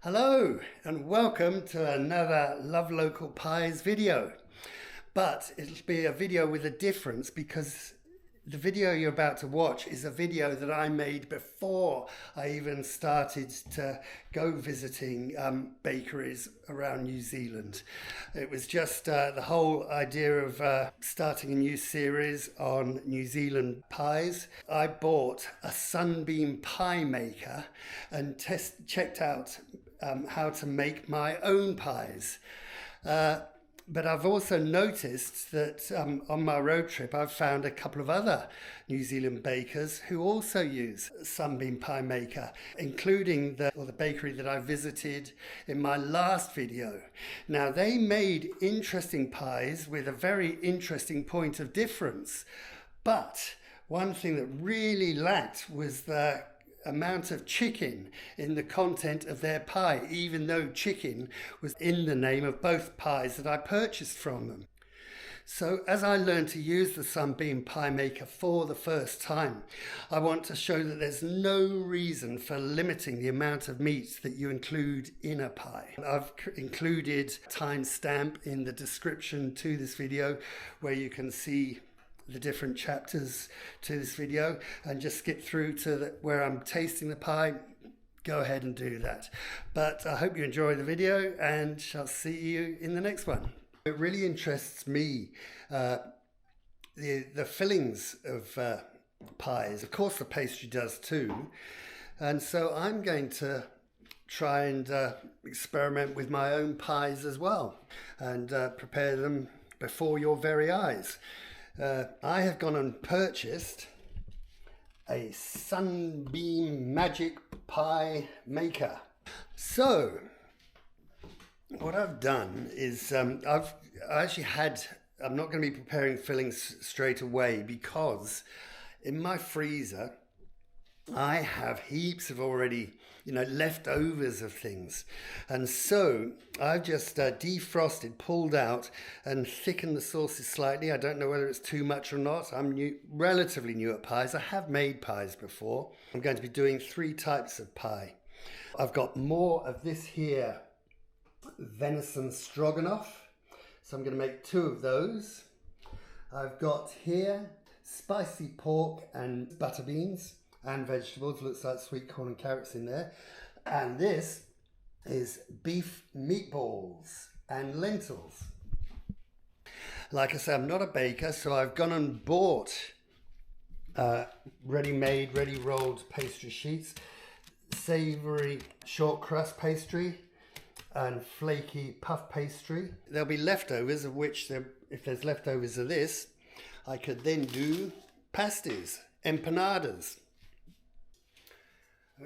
Hello and welcome to another Love Local Pies video. But it'll be a video with a difference because the video you're about to watch is a video that I made before I even started to go visiting bakeries around New Zealand. It was just the whole idea of starting a new series on New Zealand pies. I bought a Sunbeam Pie Maker and checked out how to make my own pies. But I've also noticed that on my road trip, I've found a couple of other New Zealand bakers who also use Sunbeam Pie Maker, including the bakery that I visited in my last video. Now, they made interesting pies with a very interesting point of difference. But one thing that really lacked was the amount of chicken in the content of their pie, even though chicken was in the name of both pies that I purchased from them. So as I learned to use the Sunbeam Pie Maker for the first time, I want to show that there's no reason for limiting the amount of meat that you include in a pie. I've included a timestamp in the description to this video where you can see the different chapters to this video and just skip through to where I'm tasting the pie. Go ahead and do that. But I hope you enjoy the video and shall see you in the next one. It really interests me, the fillings of pies. Of course the pastry does too. And so I'm going to try and experiment with my own pies as well and prepare them before your very eyes. I have gone and purchased a Sunbeam Magic Pie Maker. So what I've done is I'm not going to be preparing fillings straight away because in my freezer I have heaps of already leftovers of things, and so I've just defrosted, pulled out and thickened the sauces slightly. I don't know whether it's too much or not. I'm relatively new at pies. I have made pies before. I'm going to be doing 3 types of pie. I've got more of this here Venison Stroganoff, so I'm going to make 2 of those. I've got here spicy pork and butter beans and vegetables. Looks like sweet corn and carrots in there. And this is beef meatballs and lentils. Like I said, I'm not a baker, so I've gone and bought ready-made, ready-rolled pastry sheets, savoury short crust pastry and flaky puff pastry. There'll be leftovers, of which if there's leftovers of this, I could then do pasties, empanadas.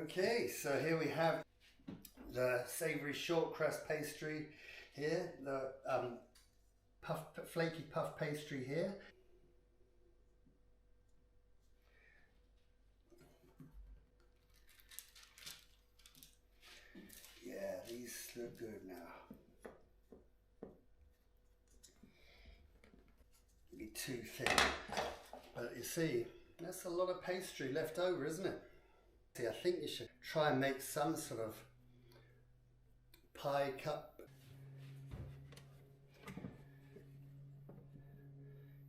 Okay, so here we have the savoury short crust pastry here, the flaky puff pastry here. Yeah, these look good now. Be too thick, but you see, that's a lot of pastry left over, isn't it? I think you should try and make some sort of pie cup.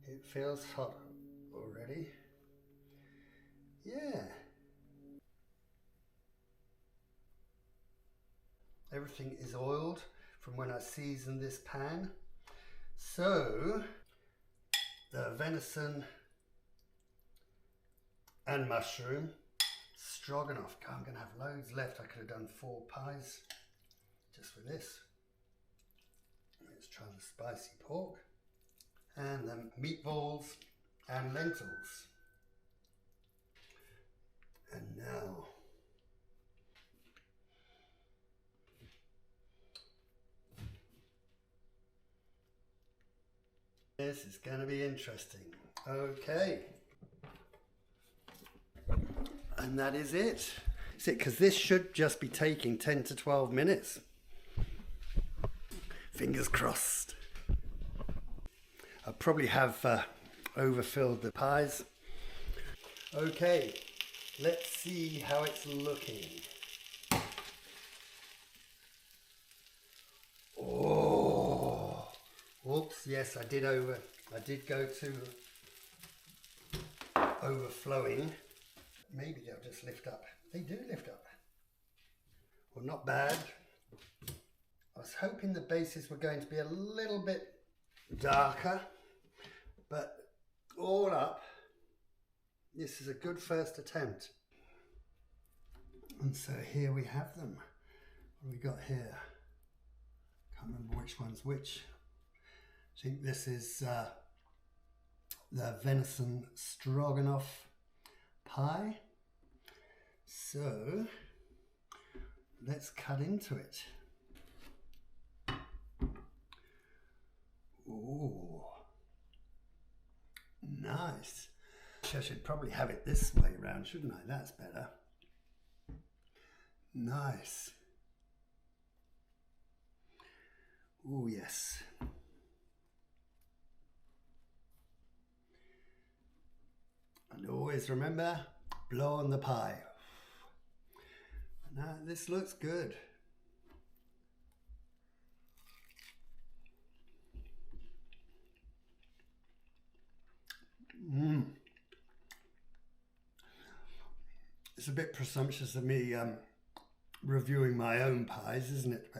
It feels hot already. Yeah. Everything is oiled from when I seasoned this pan. So the venison and mushroom Stroganoff. I'm going to have loads left. I could have done 4 pies just for this. Let's try the spicy pork and the meatballs and lentils. And now this is going to be interesting. Okay. And that is it. That's it, because this should just be taking 10 to 12 minutes. Fingers crossed. I probably have overfilled the pies. Okay, let's see how it's looking. Whoops, yes, I did go to overflowing. Maybe they'll just lift up. They do lift up. Well, not bad. I was hoping the bases were going to be a little bit darker, but all up, this is a good first attempt. And so here we have them. What do we got here? Can't remember which one's which. I think this is the Venison Stroganoff Pie. So let's cut into it. Ooh, nice. I should probably have it this way around, shouldn't I? That's better. Nice. Oh yes. And always remember, blow on the pie. Now this looks good. It's a bit presumptuous of me reviewing my own pies, isn't it?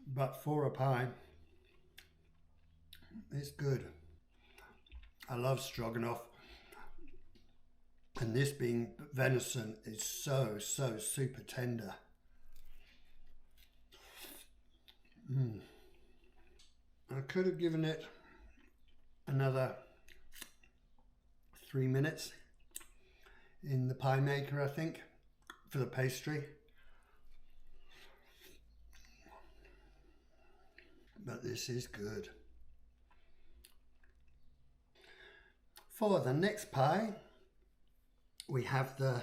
But for a pie, it's good. I love stroganoff, and this being venison is so super tender. I could have given it another 3 minutes in the pie maker, I think, for the pastry. But this is good. For the next pie, we have the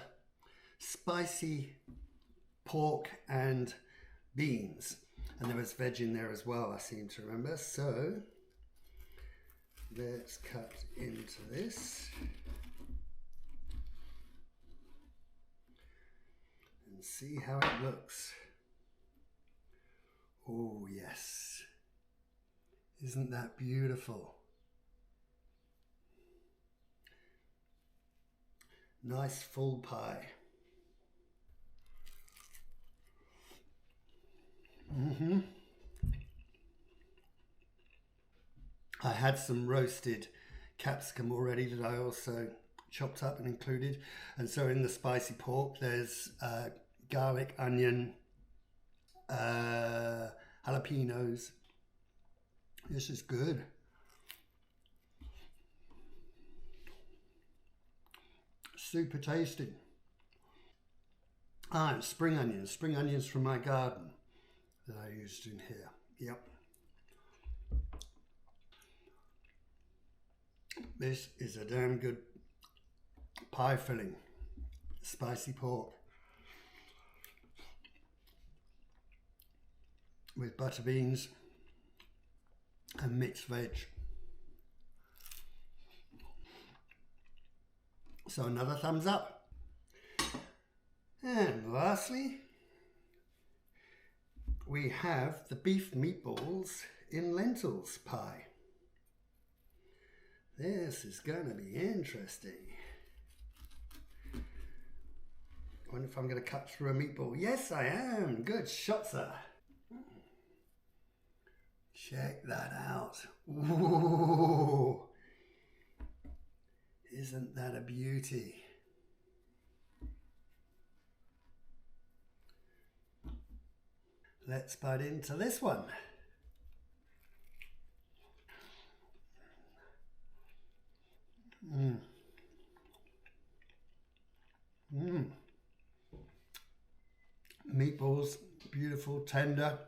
spicy pork and beans. And there was veg in there as well, I seem to remember. So let's cut into this and see how it looks. Oh yes, isn't that beautiful? Nice full pie. I had some roasted capsicum already that I also chopped up and included. And so in the spicy pork, there's garlic, onion, jalapenos. This is good. Super tasty. Ah, and spring onions from my garden that I used in here. Yep. This is a damn good pie filling. Spicy pork with butter beans and mixed veg. So another thumbs up. And lastly, we have the beef meatballs in lentils pie. This is going to be interesting. I wonder if I'm going to cut through a meatball. Yes, I am. Good shot, sir. Check that out. Ooh. Isn't that a beauty? Let's bite into this one. Meatballs, beautiful, tender.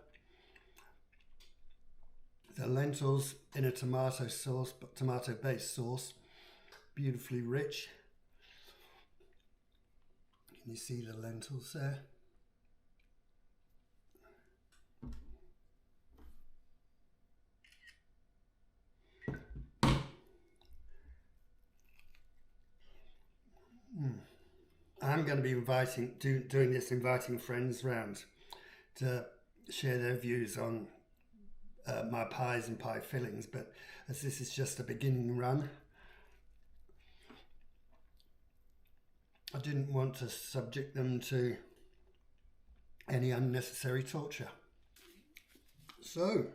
The lentils in a tomato sauce, tomato-based sauce, beautifully rich. Can you see the lentils there? I'm going to be inviting friends round to share their views on my pies and pie fillings, but as this is just a beginning run, I didn't want to subject them to any unnecessary torture. So,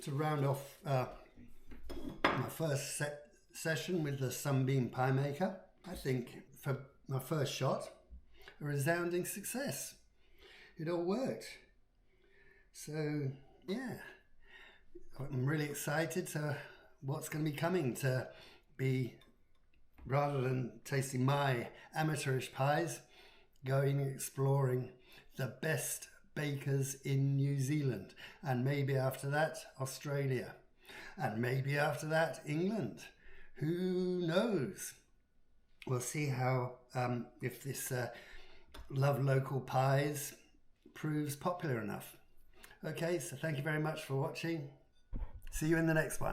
to round off my first session with the Sunbeam Pie Maker, I think for my first shot, a resounding success. It all worked. So, yeah, I'm really excited to what's going to be coming, to be, rather than tasting my amateurish pies, going exploring the best bakers in New Zealand, and maybe after that Australia, and maybe after that England. Who knows? We'll see how if this Love Local Pies proves popular enough. Okay, so thank you very much for watching. See you in the next one.